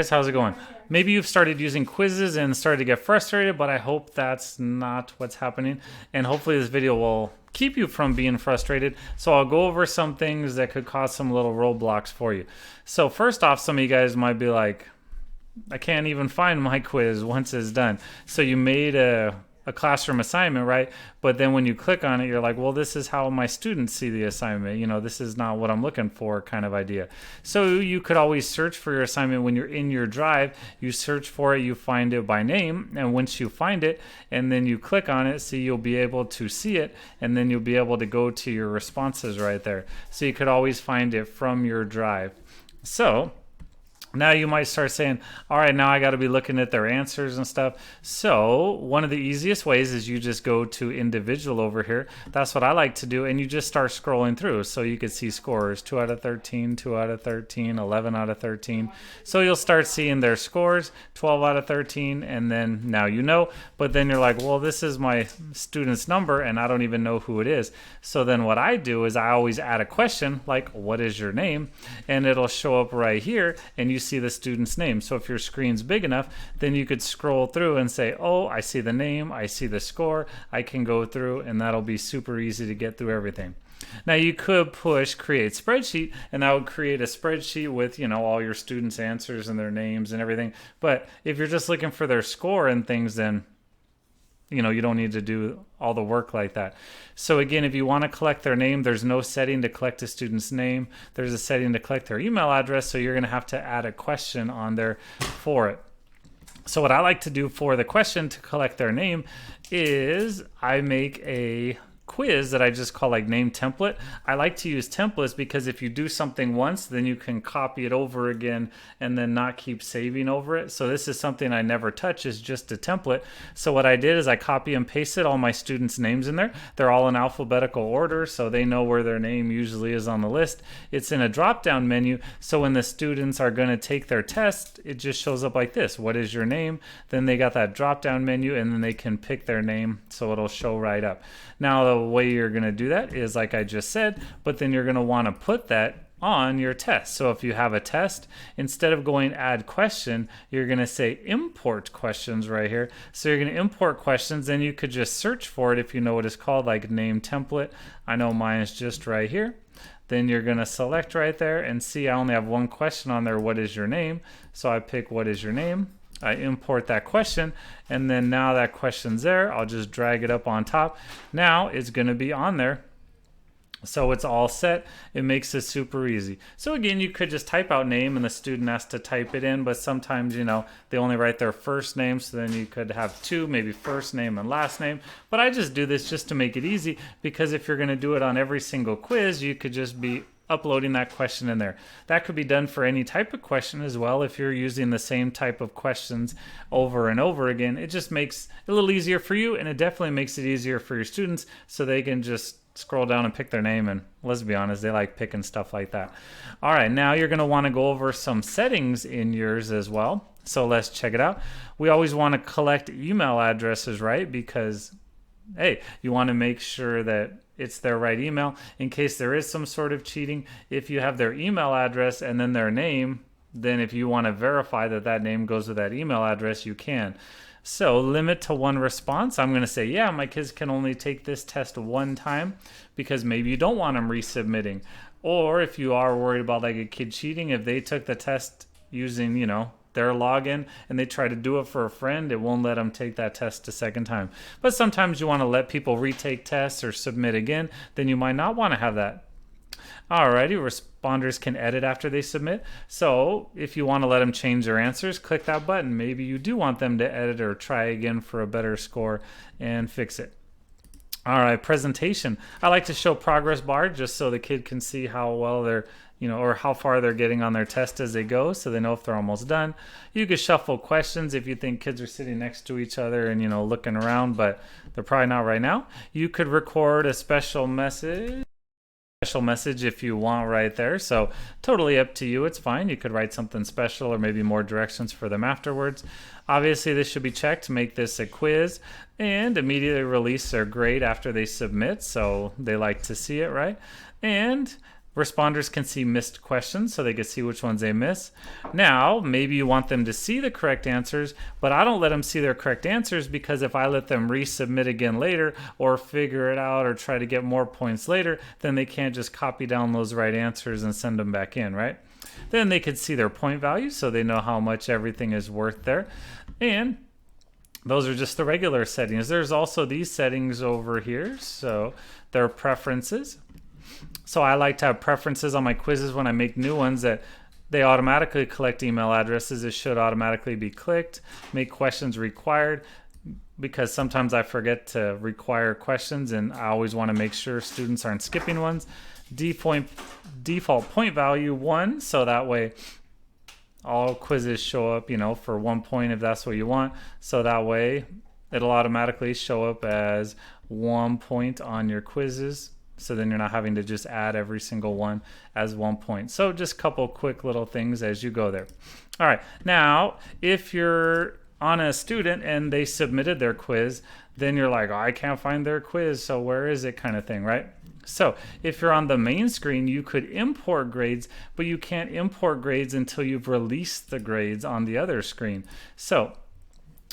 How's it going? Maybe you've started using quizzes and started to get frustrated, but I hope that's not what's happening. And hopefully this video will keep you from being frustrated. So I'll go over some things that could cause some little roadblocks for you. So first off, some of you guys might be like, I can't even find my quiz once it's done. So you made a classroom assignment, right? But then when you click on it, you're like, well, this is how my students see the assignment. You know, this is not what I'm looking for kind of idea. So you could always search for your assignment when you're in your drive. You search for it, you find it by name. And once you find it and then you click on it, see, you'll be able to see it. And then you'll be able to go to your responses right there. So you could always find it from your drive. So now you might start saying, all right, now I got to be looking at their answers and stuff. So one of the easiest ways is you just go to individual over here. That's what I like to do. And you just start scrolling through. So you could see scores, 2 out of 13, 2 out of 13, 11 out of 13. So you'll start seeing their scores, 12 out of 13. And then now you know, but then you're like, well, this is my student's number and I don't even know who it is. So then what I do is I always add a question like, what is your name? And it'll show up right here. And you see the student's name. So if your screen's big enough, then you could scroll through and say, oh, I see the name, I see the score, I can go through, and that'll be super easy to get through everything. Now you could push create spreadsheet, and that would create a spreadsheet with, you know, all your students' answers and their names and everything. But if you're just looking for their score and things, then you know, you don't need to do all the work like that. So again, if you want to collect their name, there's no setting to collect a student's name. There's a setting to collect their email address, so you're going to have to add a question on there for it. So what I like to do for the question to collect their name is I make a quiz that I just call like name template. I like to use templates because if you do something once, then you can copy it over again and then not keep saving over it. So this is something I never touch, is just a template. So what I did is I copy and pasted all my students' names in there. They're all in alphabetical order, so they know where their name usually is on the list. It's in a drop-down menu, so when the students are going to take their test, it just shows up like this. What is your name? Then they got that drop-down menu, and then they can pick their name, so it'll show right up. Now the way you're going to do that is like I just said, but then you're going to want to put that on your test. So if you have a test, instead of going add question, you're going to say import questions right here. So you're going to import questions, then you could just search for it if you know what it's called, like name template. I know mine is just right here. Then you're going to select right there and see I only have one question on there, what is your name? So I pick what is your name? I import that question, and then now that question's there, I'll just drag it up on top. Now it's going to be on there. So it's all set. It makes it super easy. So again, you could just type out name and the student has to type it in, but sometimes, you know, they only write their first name, so then you could have two, maybe first name and last name. But I just do this just to make it easy, because if you're going to do it on every single quiz, you could just be uploading that question in there. That could be done for any type of question as well. If you're using the same type of questions over and over again, it just makes it a little easier for you, and it definitely makes it easier for your students, so they can just scroll down and pick their name, and let's be honest, they like picking stuff like that. All right, now you're going to want to go over some settings in yours as well. So let's check it out. We always want to collect email addresses, right? Because hey, you want to make sure that it's their right email in case there is some sort of cheating. If you have their email address and then their name, then if you want to verify that that name goes with that email address, you can. So limit to one response. I'm going to say, yeah, my kids can only take this test one time, because maybe you don't want them resubmitting. Or if you are worried about like a kid cheating, if they took the test using, you know, their login and they try to do it for a friend, it won't let them take that test a second time. But sometimes you want to let people retake tests or submit again, then you might not want to have that. Alrighty, responders can edit after they submit. So if you want to let them change their answers, click that button. Maybe you do want them to edit or try again for a better score and fix it. All right, presentation. I like to show progress bar just so the kid can see how well they're, you know, or how far they're getting on their test as they go, so they know if they're almost done. You could shuffle questions if you think kids are sitting next to each other and, you know, looking around, but they're probably not right now. You could record a special message if you want right there. So totally up to you. It's fine. You could write something special or maybe more directions for them afterwards. Obviously, this should be checked to make this a quiz, and immediately release their grade after they submit. So they like to see it, right? And Responders can see missed questions, so they can see which ones they miss. Now, maybe you want them to see the correct answers, but I don't let them see their correct answers, because if I let them resubmit again later or figure it out or try to get more points later, then they can't just copy down those right answers and send them back in, right? Then they could see their point value, so they know how much everything is worth there. And those are just the regular settings. There's also these settings over here, so they're preferences. So I like to have preferences on my quizzes when I make new ones that they automatically collect email addresses. It should automatically be clicked. Make questions required, because sometimes I forget to require questions and I always want to make sure students aren't skipping ones. Default point value 1, so that way all quizzes show up, for 1 point if that's what you want. So that way it'll automatically show up as 1 point on your quizzes. So then you're not having to just add every single one as 1 point. So just a couple quick little things as you go there. All right, now if you're on a student and they submitted their quiz, then you're like, oh, I can't find their quiz, so where is it, kind of thing, right? So if you're on the main screen, you could import grades, but you can't import grades until you've released the grades on the other screen. So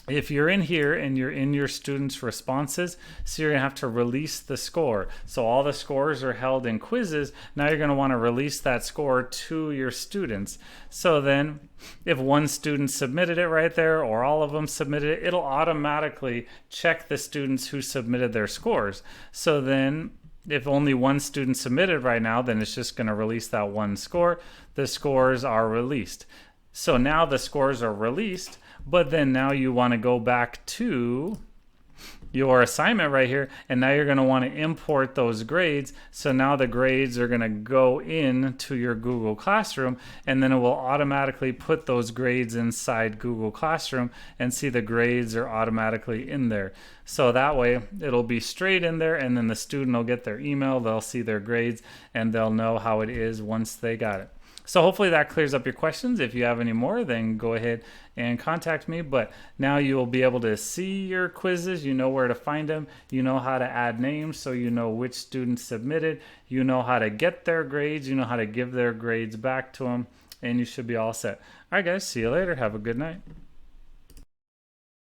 if you're in here and you're in your students' responses, so you're gonna have to release the score. So all the scores are held in quizzes. Now you're gonna wanna release that score to your students. So then if one student submitted it right there, or all of them submitted it, it'll automatically check the students who submitted their scores. So then if only one student submitted right now, then it's just gonna release that one score. The scores are released. So now the scores are released, but then now you want to go back to your assignment right here, and now you're going to want to import those grades. So now the grades are going to go into your Google Classroom, and then it will automatically put those grades inside Google Classroom, and see the grades are automatically in there. So that way it'll be straight in there, and then the student will get their email, they'll see their grades, and they'll know how it is once they got it. So hopefully that clears up your questions. If you have any more, then go ahead and contact me. But now you will be able to see your quizzes. You know where to find them. You know how to add names, so you know which students submitted. You know how to get their grades. You know how to give their grades back to them. And you should be all set. All right, guys. See you later. Have a good night.